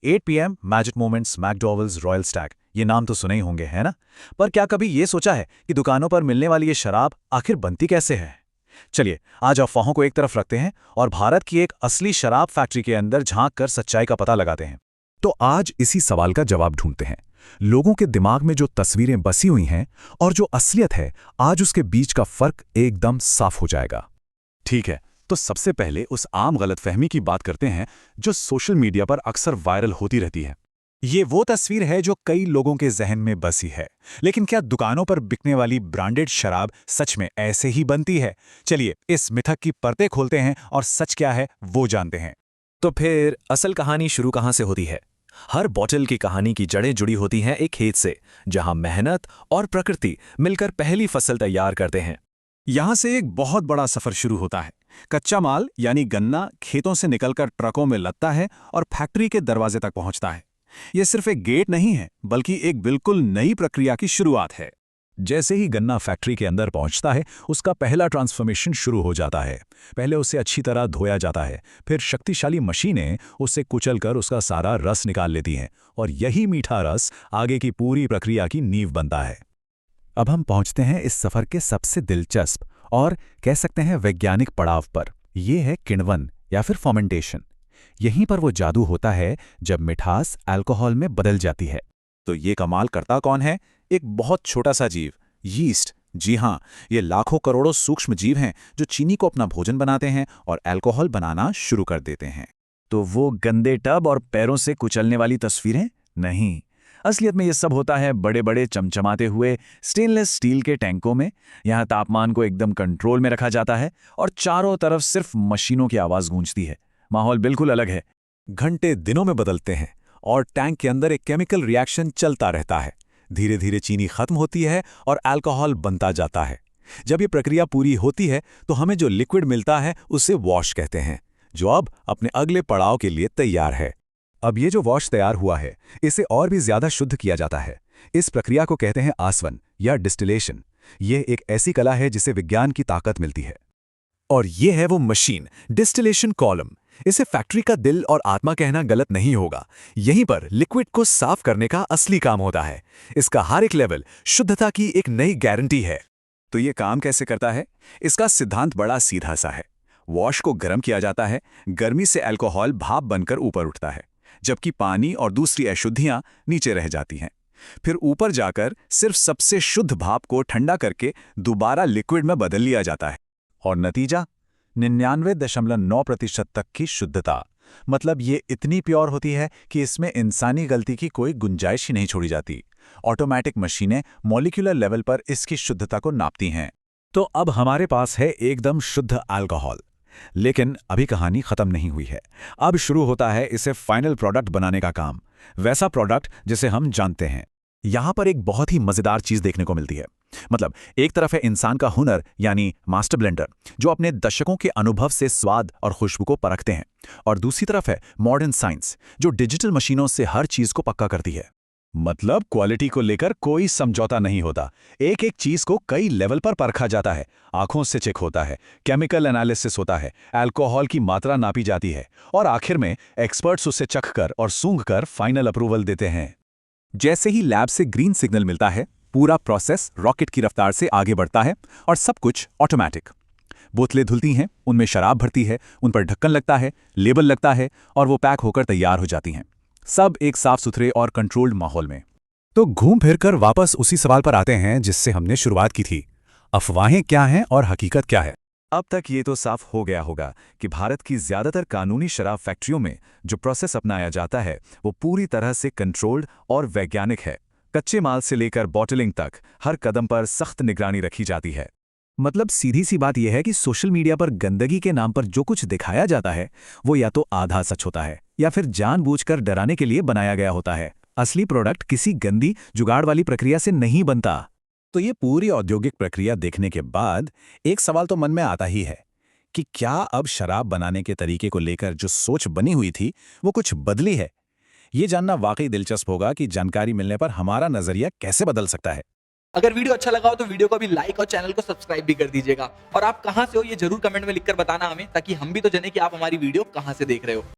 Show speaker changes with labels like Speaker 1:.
Speaker 1: 8 PM, Magic Moments, McDowell's, Royal Stag, ये नाम तो सुने ही होंगे, है ना? पर क्या कभी ये सोचा है कि दुकानों पर मिलने वाली ये शराब आखिर बनती कैसे है? चलिए, आज अफवाहों को एक तरफ रखते हैं और भारत की एक असली शराब फैक्ट्री के अंदर झांक कर सच्चाई का पता लगाते हैं। तो आज इसी सवाल का जवाब ढूंढते हैं। लोगों के दिमाग में जो तस्वीरें बसी हुई हैं और जो असलियत है, आज उसके बीच का फर्क एकदम साफ हो जाएगा। ठीक है, तो सबसे पहले उस आम गलतफहमी की बात करते हैं जो सोशल मीडिया पर अक्सर वायरल होती रहती है। ये वो तस्वीर है जो कई लोगों के जहन में बसी है। लेकिन क्या दुकानों पर बिकने वाली ब्रांडेड शराब सच में ऐसे ही बनती है? चलिए, इस मिथक की परतें खोलते हैं और सच क्या है वो जानते हैं।
Speaker 2: तो फिर असल कहानी शुरू कहाँ से होती है? हर बॉटल की कहानी की जड़ें जुड़ी होती हैं एक खेत से, जहां मेहनत और प्रकृति मिलकर पहली फसल तैयार करते हैं।
Speaker 1: यहां से एक बहुत बड़ा सफर शुरू होता है। कच्चा माल यानी गन्ना खेतों से निकलकर ट्रकों में लदता है और फैक्ट्री के दरवाजे तक पहुंचता है। यह सिर्फ एक गेट नहीं है, बल्कि एक बिल्कुल नई प्रक्रिया की शुरुआत है। जैसे ही गन्ना फैक्ट्री के अंदर पहुंचता है, उसका पहला ट्रांसफॉर्मेशन शुरू हो जाता है। पहले उसे अच्छी तरह धोया जाता है, फिर शक्तिशाली मशीनें उसे कुचलकर उसका सारा रस निकाल लेती हैं और यही मीठा रस आगे की पूरी प्रक्रिया की नींव बनता है। अब हम पहुंचते हैं इस सफर के सबसे दिलचस्प और कह सकते हैं वैज्ञानिक पड़ाव पर। यह है किण्वन या फिर फर्मेंटेशन। यहीं पर वो जादू होता है जब मिठास अल्कोहल में बदल जाती है। तो ये कमाल करता कौन है? एक बहुत छोटा सा जीव, यीस्ट। जी हाँ, ये लाखों करोड़ों सूक्ष्म जीव हैं जो चीनी को अपना भोजन बनाते हैं और अल्कोहल बनाना शुरू कर देते हैं। तो वो गंदे टब और पैरों से कुचलने वाली तस्वीरें नहीं, असलियत में ये सब होता है बड़े बड़े चमचमाते हुए स्टेनलेस स्टील के टैंकों में। यहाँ तापमान को एकदम कंट्रोल में रखा जाता है और चारों तरफ सिर्फ मशीनों की आवाज़ गूंजती है। माहौल बिल्कुल अलग है। घंटे दिनों में बदलते हैं और टैंक के अंदर एक केमिकल रिएक्शन चलता रहता है। धीरे धीरे चीनी खत्म होती है और अल्कोहल बनता जाता है। जब ये प्रक्रिया पूरी होती है तो हमें जो लिक्विड मिलता है उसे वॉश कहते हैं, जो अब अपने अगले पड़ाव के लिए तैयार है। अब ये जो वॉश तैयार हुआ है, इसे और भी ज्यादा शुद्ध किया जाता है। इस प्रक्रिया को कहते हैं आसवन या डिस्टिलेशन। ये एक ऐसी कला है जिसे विज्ञान की ताकत मिलती है। और ये है वो मशीन, डिस्टिलेशन कॉलम। इसे फैक्ट्री का दिल और आत्मा कहना गलत नहीं होगा। यहीं पर लिक्विड को साफ करने का असली काम होता है। इसका हर एक लेवल शुद्धता की एक नई गारंटी है। तो ये काम कैसे करता है? इसका सिद्धांत बड़ा सीधा सा है। वॉश को गर्म किया जाता है, गर्मी से अल्कोहल भाप बनकर ऊपर उठता है, जबकि पानी और दूसरी अशुद्धियां नीचे रह जाती हैं। फिर ऊपर जाकर सिर्फ सबसे शुद्ध भाप को ठंडा करके दोबारा लिक्विड में बदल लिया जाता है। और नतीजा 99.9% तक की शुद्धता। मतलब ये इतनी प्योर होती है कि इसमें इंसानी गलती की कोई गुंजाइश ही नहीं छोड़ी जाती। ऑटोमेटिक मशीनें मॉलिक्यूलर लेवल पर इसकी शुद्धता को नापती हैं। तो अब हमारे पास है एकदम शुद्ध अल्कोहल। लेकिन अभी कहानी खत्म नहीं हुई है। अब शुरू होता है इसे फाइनल प्रोडक्ट बनाने का काम, वैसा प्रोडक्ट जिसे हम जानते हैं। यहां पर एक बहुत ही मजेदार चीज देखने को मिलती है। मतलब एक तरफ है इंसान का हुनर यानी मास्टर ब्लेंडर, जो अपने दशकों के अनुभव से स्वाद और खुशबू को परखते हैं, और दूसरी तरफ है मॉडर्न साइंस, जो डिजिटल मशीनों से हर चीज को पक्का करती है। मतलब क्वालिटी को लेकर कोई समझौता नहीं होता। एक एक चीज को कई लेवल पर परखा जाता है। आंखों से चेक होता है, केमिकल एनालिसिस होता है, अल्कोहल की मात्रा नापी जाती है, और आखिर में एक्सपर्ट्स उसे चखकर और सूंघकर फाइनल अप्रूवल देते हैं। जैसे ही लैब से ग्रीन सिग्नल मिलता है, पूरा प्रोसेस रॉकेट की रफ्तार से आगे बढ़ता है और सब कुछ ऑटोमेटिक। बोतलें धुलती हैं, उनमें शराब भरती है, उन पर ढक्कन लगता है, लेबल लगता है और वो पैक होकर तैयार हो जाती हैं। सब एक साफ सुथरे और कंट्रोल्ड माहौल में। तो घूम फिर कर वापस उसी सवाल पर आते हैं जिससे हमने शुरुआत की थी। अफवाहें क्या हैं और हकीकत क्या है? अब तक ये तो साफ हो गया होगा कि भारत की ज्यादातर कानूनी शराब फैक्ट्रियों में जो प्रोसेस अपनाया जाता है वो पूरी तरह से कंट्रोल्ड और वैज्ञानिक है। कच्चे माल से लेकर बॉटलिंग तक हर कदम पर सख्त निगरानी रखी जाती है। मतलब सीधी सी बात यह है कि सोशल मीडिया पर गंदगी के नाम पर जो कुछ दिखाया जाता है वो या तो आधा सच होता है या फिर जानबूझकर डराने के लिए बनाया गया होता है। असली प्रोडक्ट किसी गंदी जुगाड़ वाली प्रक्रिया से नहीं बनता। तो ये पूरी औद्योगिक प्रक्रिया देखने के बाद एक सवाल तो मन में आता ही है कि क्या अब शराब बनाने के तरीके को लेकर जो सोच बनी हुई थी वो कुछ बदली है? ये जानना वाकई दिलचस्प होगा कि जानकारी मिलने पर हमारा नजरिया कैसे बदल सकता है।
Speaker 3: अगर वीडियो अच्छा लगा हो तो वीडियो को अभी लाइक और चैनल को सब्सक्राइब भी कर दीजिएगा। और आप कहां से हो ये जरूर कमेंट में लिखकर बताना हमें, ताकि हम भी तो जाने कि आप हमारी वीडियो कहां से देख रहे हो।